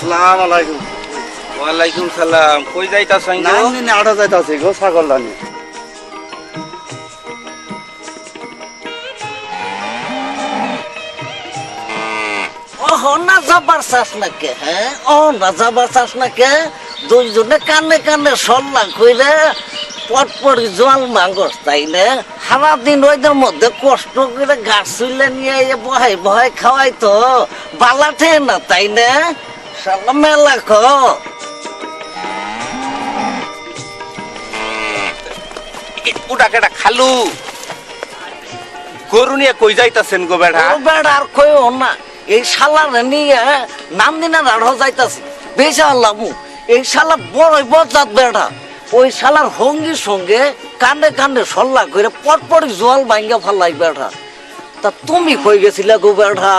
আসসালামু আলাইকুম। ওয়ালাইকুম সালাম। কই যাইতাছ না না আড়া যাইতাছি গো ছাগল দানি। ও না যাবার চাস না কে? হ্যাঁ ও না যাবার চাস না কে? দুইজনে কানে কানে সল্লা কইরে পটপড়ি জল মাঙ্গস তাই না? সারাদিন ওইদের মধ্যে কষ্ট করে গাছ চুলে নিয়ে বহাই বহাই খাওয়াই তো বালাঠে না তাই না? সালা মেলা খ ওটা কেটা খালু গরু নিয়ে কই যাইতাছেন গো বেড়া? বেড়া আর কইও না, এই শালারে নিয়ে নান্দিনা রাড় যাইতাছি বেশি আল্লামু। এই শালা বড়ই বজাত বেড়া, ওই শালার হঙ্গির সঙ্গে কান্দে কান্দে সল্লা করে পটপড়ি জল ভাঙ্গা ফেলাই বেড়া। তা তুমি কই গেছিলে গো বেড়া?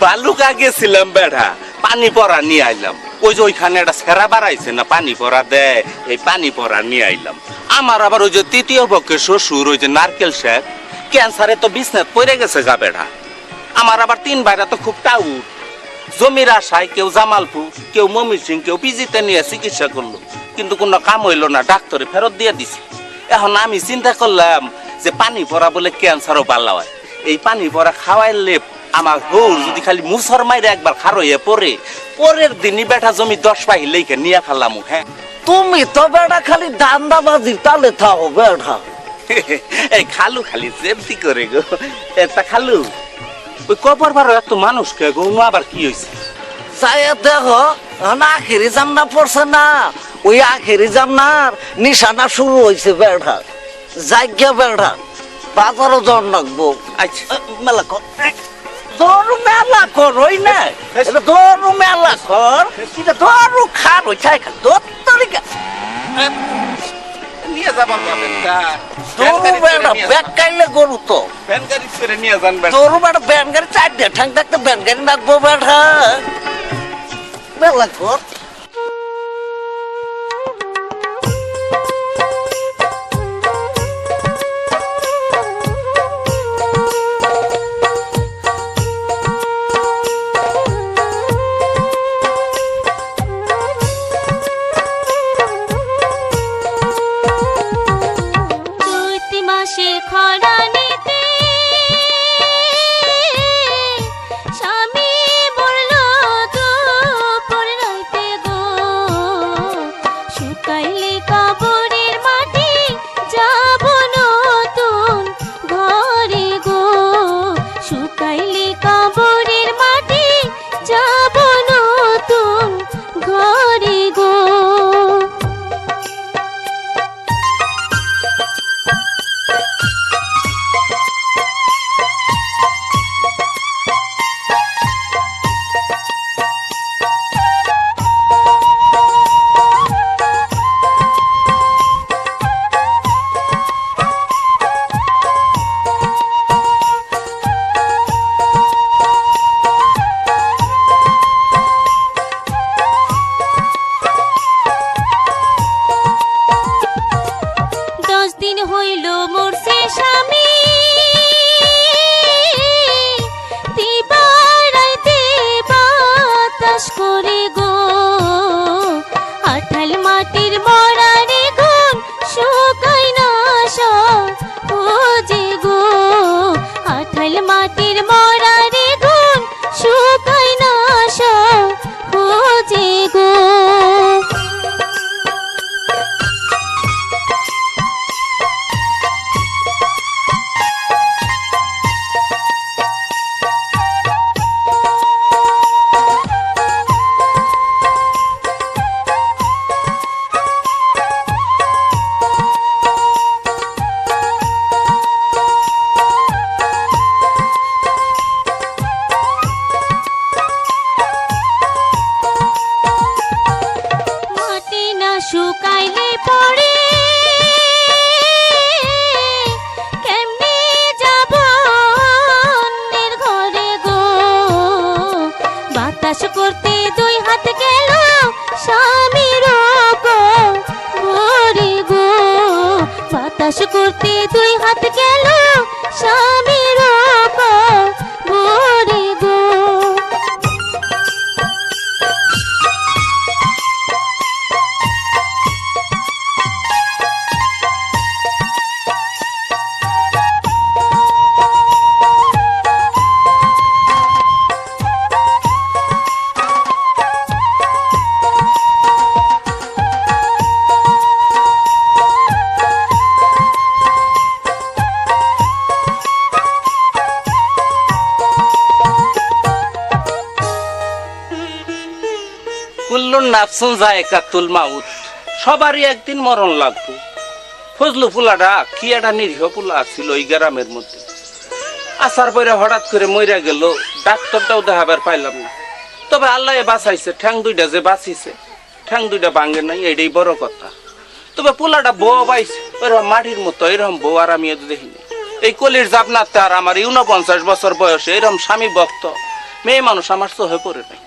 বালুকা গেছিলাম বেড়া, পানি পড়া নিয়ে আইলাম। ওই যে ওইখানে একটা সেরা বাড়াইছে না পানি পড়া দেয়, এই পানি পড়া নিয়ে আইলাম। আমার আবার ওই যে তৃতীয় পক্ষের শ্বশুর ওই যে নারকেল শেখ ক্যান্সারে তো বিছনাত পড়ে গেছে গা বেড়া। আমার আবার 3 ভাইরা তো খুব টাউট, জমির আশায় কেউ জামালপুর কেউ মমির সিং কেউ পিজিতে নিয়ে চিকিৎসা করলো, কিন্তু কোনো কাম হইলো না, ডাক্তারে ফেরত দিয়ে দিছে। এখন আমি চিন্তা করলাম যে পানি পড়া বলে ক্যান্সারও পাল্লা হয়, এই পানি পড়া খাওয়াইলে আমার হৌ যদি খালি মুসর মাইরে একবার খারইয়ে পরে পরের দিনই বেটা জমি 10 পাহি লেখে নিয়ে ফেলাম। হ্যাঁ তুমি তো বেড়া খালি দান্দাবাজির তালে থাও বেড়া। এই খালু খালি জেবতি করে গো। এটা খালু ওই কবর বারো এত মানুষকে গো আবার কি হয়েছে? চাইয়া দেখো আখেরি জামনা পড়ছে না, ওই আখেরি জামনার নিশানা শুরু হয়েছে বেড়া। জায়গা বেড়া বাজারও জন রাখবো। আচ্ছা মেলা কর দৌড় মেলা কর ওই না, দৌড় মেলা কর দৌড় খার ওই চাই খা দৌড় নিয়ে যাবার পাবেন তা দৌড় বেড়া ব্যাগ কাইলে গরু তো ভ্যান গাড়ি করে নিয়ে যান বেটা। দৌড় বেড়া ব্যান গাড়ি চার দিয়ে ঠাং থাকতে ব্যান গাড়ি রাখবো বেড়া মেলা কর। করতে 2 হাত গেল স্বামীর ভরে গো। নাফসুন যায়কাতুল মাউত, সবারই একদিন মরণ লাগবো। ফজলু পুলাটা কি একটা নিরীহ পুলা ছিল ওই গ্রামের মধ্যে, আসার পরে হঠাৎ করে মইরা গেল, ডাক্তারটাও দেখাবার পাইলাম না। তবে আল্লাহ বাঁচাইছে, ঠ্যাং দুইটা যে বাঁচিছে, ঠ্যাং দুইটা ভাঙে নাই, এটাই বড় কথা। তবে পোলাটা বউ পাইছে ওইরকম মাটির মতো, এরকম বউ আর আমি দেখিনি। এই কলির জাপনাতে আর আমার 49 বছর বয়সে এরকম স্বামী ভক্ত মেয়ে মানুষ আমার চোখে পড়ে নাই।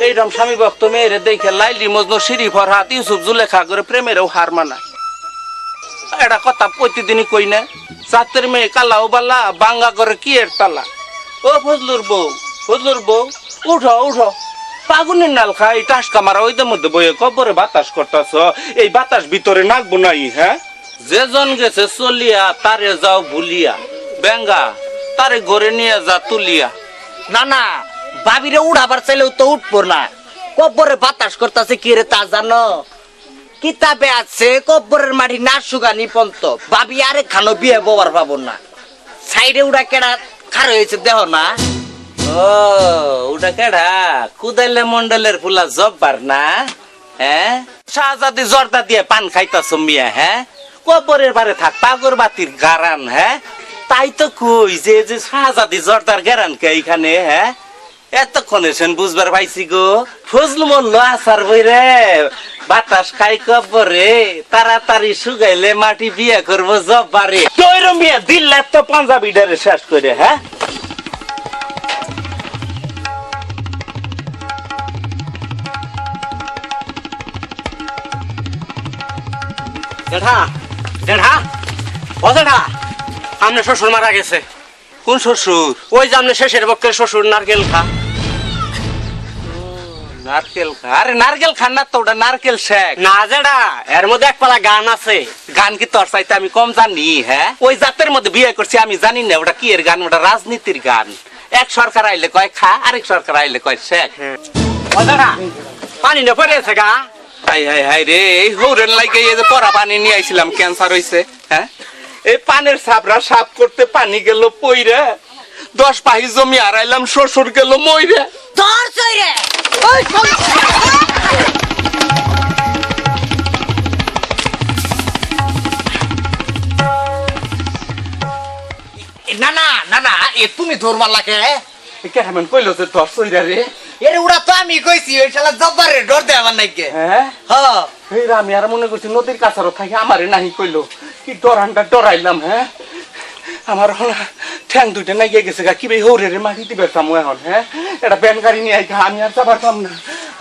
এইরকম স্বামী ভক্ত মেয়েরে দেখে লাইলি মজনু সিঁড়ি ফরহাদ ইউসুফ জুলেখা করে প্রেমেরও হার মানায়। এটা কথা প্রতিদিনই কই না, চাতের মেয়ে কালাও বালা বাঙ্গা করে কি এর তালা। ও ফজলুর বউ, ফজলুর বউ, উঠো উঠো, পাগুনের নাল খাই টাসকা মারা ওইদের মধ্যে বইয়ে কবরে বাতাস করতেছ, এই বাতাস ভিতরে নাকবো নাই? হ্যাঁ, যে জন গেছে চলিয়া তারে যাও ভুলিয়া, বেঙ্গা তারে ঘরে নিয়ে যা তুলিয়া। না না, বাবিরে উড়াবার চাইলেও তো উঠবো না, কব্বরে বাতাস করতেছে কি রে তা জানো? কিতাবে আছে কব্বরের মাটি না সুগানি পন্ত, বাবি আরে খানো বিয়ে ববার পাবো না। সাইডে উড়া কেডা খার হয়েছে দেহ না? ও ওটা কেডা? কুদাইলে মন্ডলের ফুলা জব্বার না? হ্যাঁ, শাহজাদি জর্দা দিয়ে পান খাইতাছ মিয়া? হ্যাঁ, কবরের বারে থাক পাগর বাতির গারান। হ্যাঁ, তাই তো কই যে যে শাহজাদি জর্দার গারান কে এইখানে? হ্যাঁ, এতক্ষণে সেন বুঝবার পাইছি গো। ফজলু মল্ল আসার বইরে বাতাস খাই কবরে, তাড়াতাড়ি শুকাইলে মাটি বিয়ে করবো জব্বারে। তৈর মিয়া দিল্লা তো পাঞ্জাবি ডারে শেষ করে। হ্যাঁ, জেঠা, জেঠা, ও জেঠা, আমনে শ্বশুর মারা গেছে। কোন শ্বশুর? ওই যে আমনে শেষের পক্ষের শ্বশুর নারকেল খা। নারকেল খা? আরে নারকেল খান না তো, ওটা নারকেল শেক। না জেঠা, এর মধ্যে এক পালা গান আছে। গান কি তোর চাইতে আমি কম জানি? হ্যাঁ, ওই জাতের মধ্যে বিয়ে করছি আমি জানি না ওটা কি এর গান, ওটা রাজনীতির গান। এক সরকার আইলে কয় খা, আরেক সরকার আইলে কয় শেখ। ও জেঠা, পানি না পড়ে আছে গা। হাই হাই হাই রে, এই হৌরের লাগে এই যে পরা পানি নিয়ে আইছিলাম, ক্যান্সার হইছে। হ্যাঁ, এই পানের সাবরা সাফ করতে পানি গেল পইরে, 10 পাহি জমি হারাইলাম, শ্বশুর গেল মইরে। তোর চইরে না না না না, এ তুমি ধর মারলাকে? কেমন কইলো যে তোর সইরা রে? এর উড়া তো আমি কইছি, ওই শালা জব্বারে ডর দে আমার নাকি। হ্যাঁ, হ্যাঁ, এই আমি আর মনে করছি নদীর কাছারও থাকি আমারে নাহি কইলো, কি ডরানটা ডরাইলাম। হ্যাঁ, আমার ঠ্যাং দুইটা নাই গেছে গা, কি ভাই হৌরে রে মাটি দিবে সামু এখন। হ্যাঁ, এটা ব্যান গাড়ি নিয়ে আইগা, আমি আর যাবার পাম না,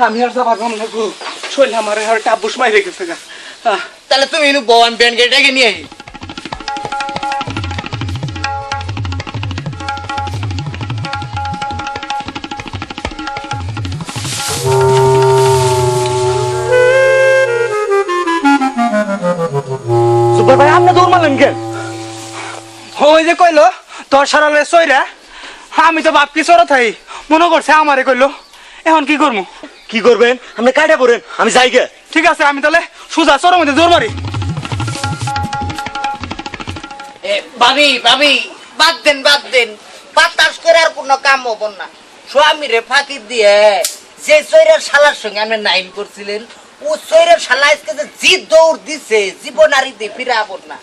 আমি আর যাবার পাম না গো, শৈল আমার আর টাবুস মাইরে গেছে গা। তাহলে তুমি ইনু বওয়ান ব্যান গেটাকে নিয়ে আই। সুপার ভাই, আপনি দৌড় মারলেন কেন? ওই যে কইলো তোর সারালে সইরা, আমি তো বাপ কি চড়া থাই মনে করছে আমারে কইলো। এখন কি করবো? কি করবেন? আপনি কাটা পড়েন, আমি যাই গে। ঠিক আছে, আমি তাহলে সুজা চড়ার মধ্যে জোর মারি। ভাবি ভাবি, বাদ দেন বাদ দেন, বাতাস করে আর কোনো কাম হবো না। স্বামী রে ফাঁকি দিয়ে যে চৈরের শালার সঙ্গে আপনি নাইন করছিলেন, ও চৈরের শালা আজকে যে জি দৌড় দিছে, জীবন আর ফিরে আবর না।